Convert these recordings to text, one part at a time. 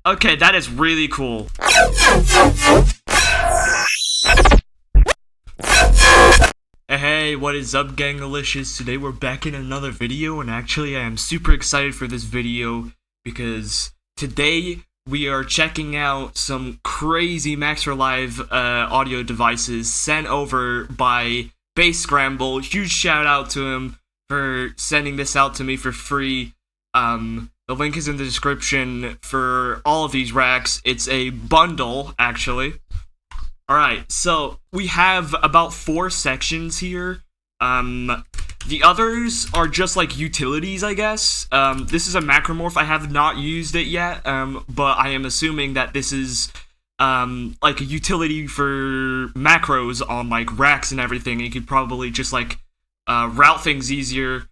Okay, that is really cool. Hey, what is up, Gangalicious? Today we're back in another video, and actually I am super excited for this video because today we are checking out some crazy Maxra Live audio devices sent over by Bass Scramble. Huge shout out to him for sending this out to me for free. The link is in the description for all of these racks. It's a bundle, actually. Alright, so we have about 4 sections here. The others are just like utilities, I guess. This is a macromorph. I have not used it yet, but I am assuming that this is like a utility for macros on like racks and everything. You could probably just like route things easier.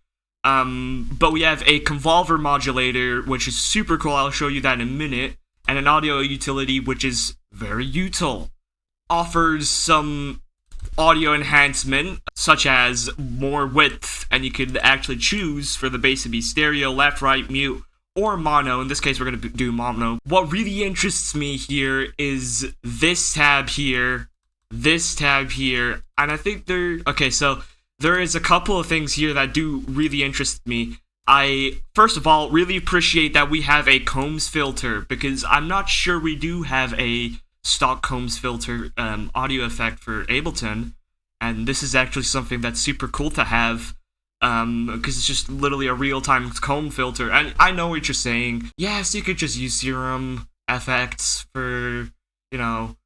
But we have a Convolver modulator, which is super cool. I'll show you that in a minute. And an audio utility, which is very util. Offers some audio enhancement, such as more width, and you could actually choose for the bass to be stereo, left, right, mute, or mono. In this case, we're going to do mono. What really interests me here is this tab here, and I think okay, so there is a couple of things here that do really interest me. I, first of all, really appreciate that we have a Combs filter, because I'm not sure we do have a stock Combs filter audio effect for Ableton, and this is actually something that's super cool to have, because it's just literally a real-time comb filter. And I know what you're saying. Yes, you could just use Serum effects for, you know,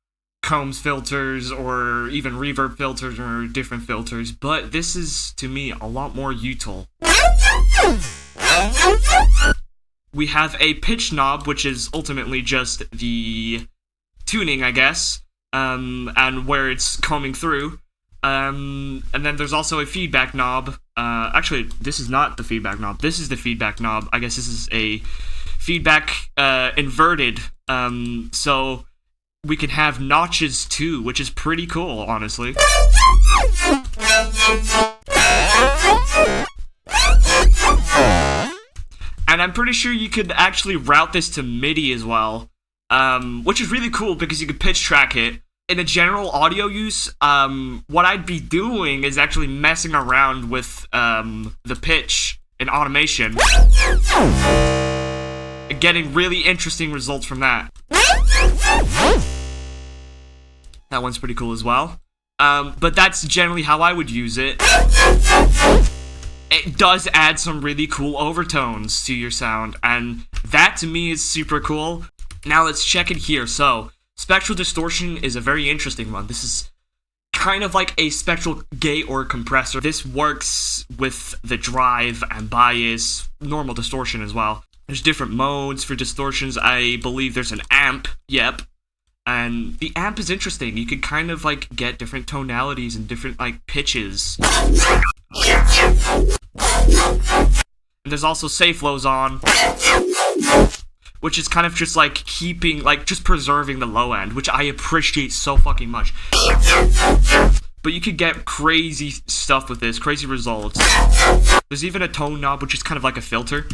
Combs filters or even reverb filters or different filters, but this is, to me, a lot more util. We have a pitch knob, which is ultimately just the tuning, I guess, and where it's combing through, and then there's also a feedback knob. Actually, this is not the feedback knob, this is the feedback knob. I guess this is a feedback inverted, so we can have notches too, which is pretty cool, honestly. And I'm pretty sure you could actually route this to MIDI as well, which is really cool because you could pitch track it. In a general audio use, what I'd be doing is actually messing around with the pitch in automation, and getting really interesting results from that. That one's pretty cool as well. But that's generally how I would use it. It does add some really cool overtones to your sound, and that to me is super cool. Now let's check it here. So, spectral distortion is a very interesting one. This is kind of like a spectral gate or compressor. This works with the drive and bias, normal distortion as well. There's different modes for distortions. I believe there's an amp, yep. And the amp is interesting. You could kind of like get different tonalities and different like pitches. And there's also safe lows on, which is kind of just like keeping, like just preserving the low end, which I appreciate so fucking much. But you could get crazy stuff with this, crazy results. There's even a tone knob, which is kind of like a filter.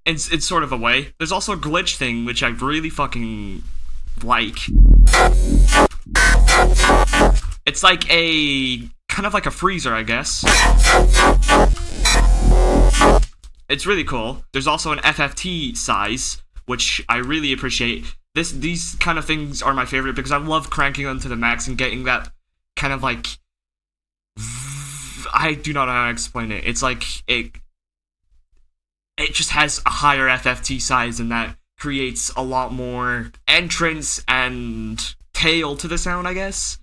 It's sort of a way. There's also a glitch thing, which I really fucking like. It's like a, kind of like a freezer, I guess. It's really cool. There's also an FFT size, which I really appreciate. These kind of things are my favorite because I love cranking them to the max and getting that kind of like, I do not know how to explain it. It's like it just has a higher FFT size, and that creates a lot more entrance and tail to the sound, I guess.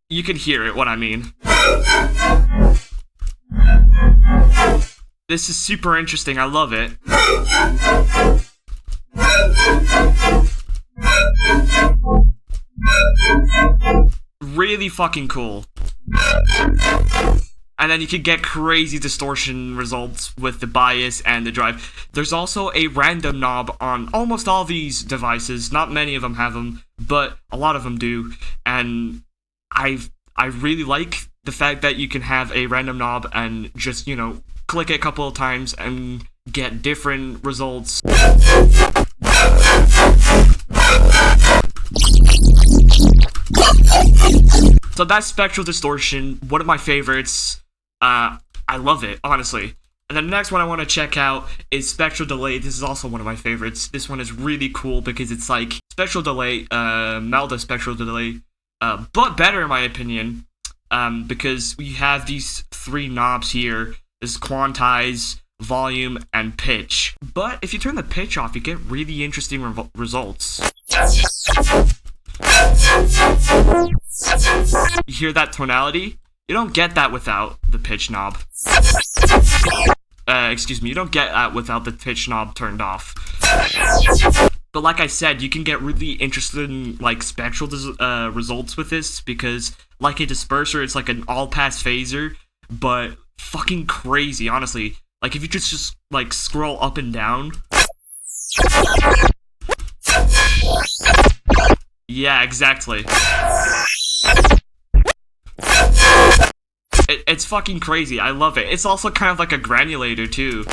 You can hear it, what I mean. This is super interesting, I love it. Really fucking cool. And then you can get crazy distortion results with the bias and the drive. There's also a random knob on almost all these devices. Not many of them have them, but a lot of them do. And I really like the fact that you can have a random knob and just, you know, click it a couple of times and get different results. So that's Spectral Distortion, one of my favorites. I love it, honestly. And then the next one I want to check out is Spectral Delay. This is also one of my favorites. This one is really cool because it's like Spectral Delay, Malda Spectral Delay, but better in my opinion, because we have these three knobs here. This is quantize, volume, and pitch. But if you turn the pitch off, you get really interesting results. You hear that tonality? You don't get that without the pitch knob. Excuse me, you don't get that without the pitch knob turned off. But like I said, you can get really interesting, like, spectral results with this, because like a disperser, it's like an all-pass phaser, but fucking crazy, honestly. Like, if you just like, scroll up and down. Yeah, exactly. It's fucking crazy. I love it. It's also kind of like a granulator too.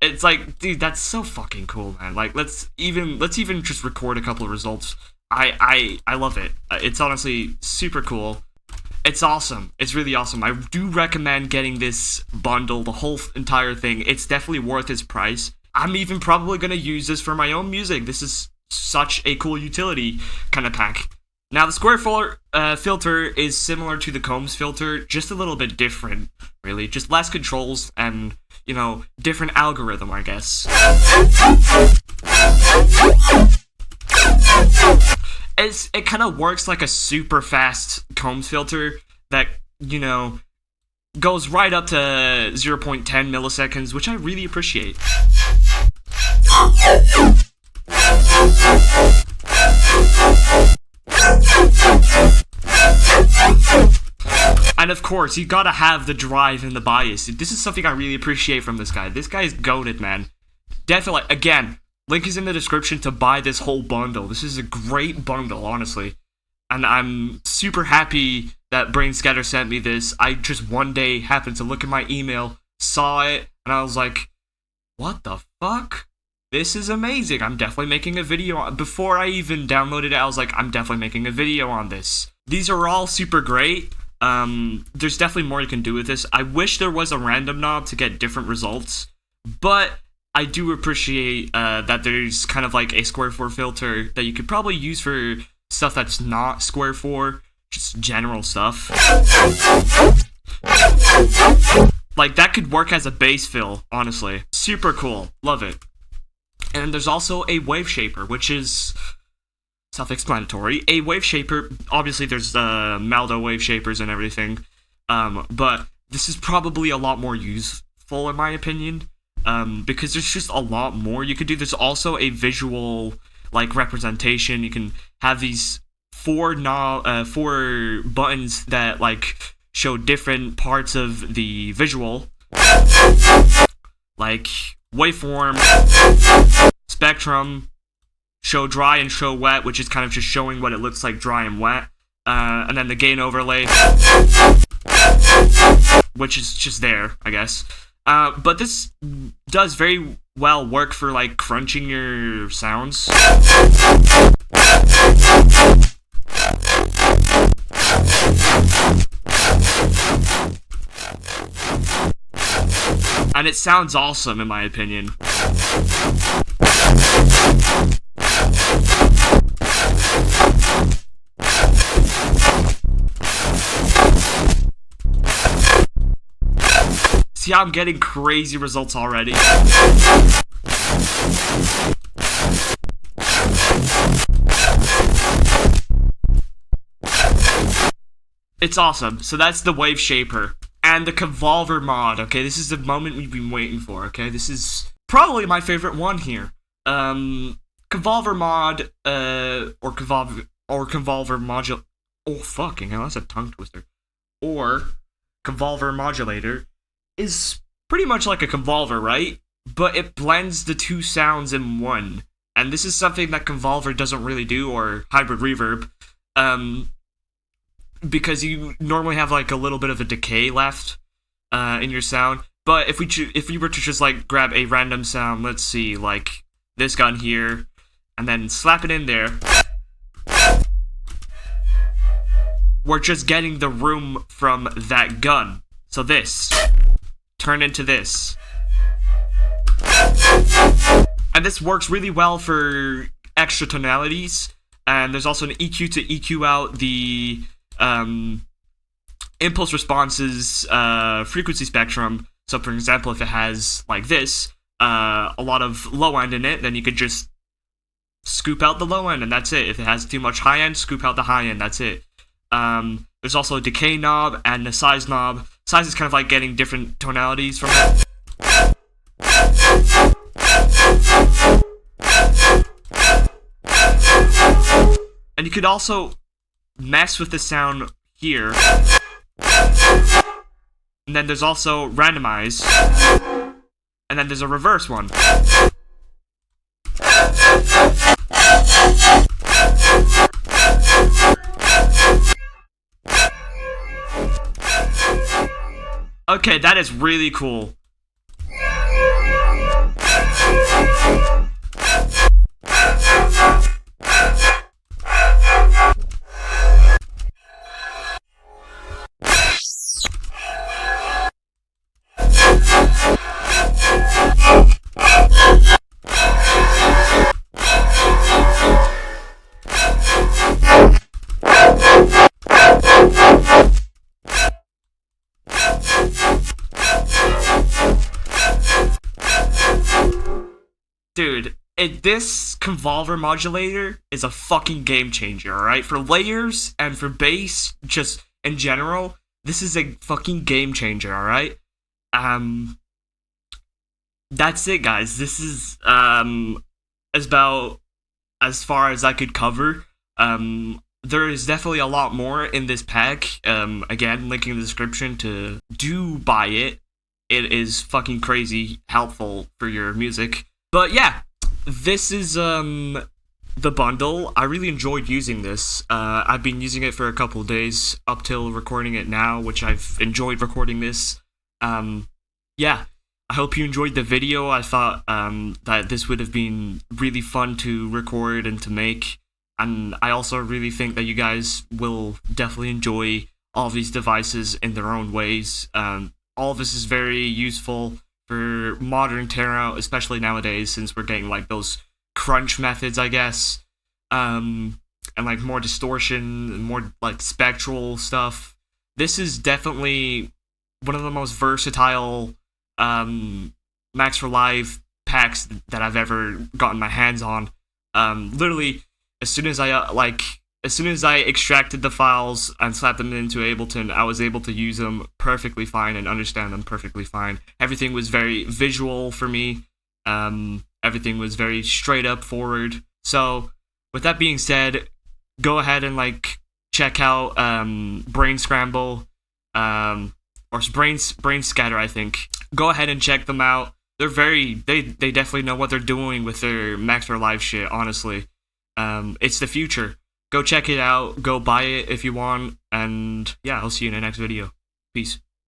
It's like, dude, that's so fucking cool, man. Like, let's even just record a couple of results. I love it. It's honestly super cool. It's awesome. It's really awesome. I do recommend getting this bundle, the whole entire thing. It's definitely worth its price. I'm even probably gonna use this for my own music. This is such a cool utility kind of pack. Now, the square filter is similar to the Combs filter, just a little bit different, really. Just less controls and, you know, different algorithm, I guess. It kind of works like a super fast Combs filter that, you know, goes right up to 0.10 milliseconds, which I really appreciate. And of course, you gotta have the drive and the bias. This is something I really appreciate from this guy. This guy is goated, man. Definitely, again, link is in the description to buy this whole bundle. This is a great bundle, honestly. And I'm super happy that BrainScatter sent me this. I just one day happened to look at my email, saw it, and I was like, what the fuck? This is amazing. I'm definitely making a video on. Before I even downloaded it, I was like, I'm definitely making a video on this. These are all super great. There's definitely more you can do with this. I wish there was a random knob to get different results, but I do appreciate that there's kind of like a square 4 filter that you could probably use for stuff that's not square 4, just general stuff. Like, that could work as a bass fill, honestly. Super cool. Love it. And there's also a wave shaper, which is self-explanatory. A wave shaper, obviously there's Maldo wave shapers and everything, but this is probably a lot more useful in my opinion, because there's just a lot more you could do. There's also a visual, like, representation. You can have these four buttons that, like, show different parts of the visual, like waveform, spectrum, show dry and show wet, which is kind of just showing what it looks like dry and wet, and then the gain overlay, which is just there, I guess. But this does very well work for, like, crunching your sounds. And it sounds awesome, in my opinion. See how I'm getting crazy results already? It's awesome. So that's the wave shaper. And the Convolver mod, okay? This is the moment we've been waiting for, okay? This is probably my favorite one here. Convolver mod, or Convolver modulator. Oh, fucking hell, that's a tongue twister. Or Convolver modulator is pretty much like a Convolver, right? But it blends the two sounds in one. And this is something that Convolver doesn't really do, or hybrid reverb. Because you normally have, like, a little bit of a decay left. in your sound. But if we were to just like grab a random sound, let's see, like this gun here, and then slap it in there, we're just getting the room from that gun. So this turn into this, and this works really well for extra tonalities. And there's also an EQ to EQ out the impulse responses frequency spectrum. So for example, if it has like this, a lot of low end in it, then you could just scoop out the low end and that's it. If it has too much high end, scoop out the high end, that's it. There's also a decay knob and a size knob. Size is kind of like getting different tonalities from it. And you could also mess with the sound here. And then there's also randomize. And then there's a reverse one. Okay, that is really cool. Dude, this Convolver modulator is a fucking game changer, alright? For layers and for bass, just in general, this is a fucking game changer, alright? That's it, guys. This is, about as far as I could cover. There is definitely a lot more in this pack. Again, link in the description to do buy it. It is fucking crazy helpful for your music. But yeah, this is the bundle. I really enjoyed using this. I've been using it for a couple days up till recording it now, which I've enjoyed recording this. Yeah, I hope you enjoyed the video. I thought that this would have been really fun to record and to make. And I also really think that you guys will definitely enjoy all of these devices in their own ways. All of this is very useful for modern TEAROUT, especially nowadays, since we're getting like those crunch methods, I guess, and like more distortion, more like spectral stuff. This is definitely one of the most versatile Max for Live packs that I've ever gotten my hands on. Literally, as soon as I extracted the files and slapped them into Ableton, I was able to use them perfectly fine and understand them perfectly fine. Everything was very visual for me. Everything was very straight up forward. So, with that being said, go ahead and like check out Brain Scramble or Brain Scatter, I think. Go ahead and check them out. They definitely know what they're doing with their Max for Live shit. Honestly, it's the future. Go check it out, go buy it if you want, and yeah, I'll see you in the next video. Peace.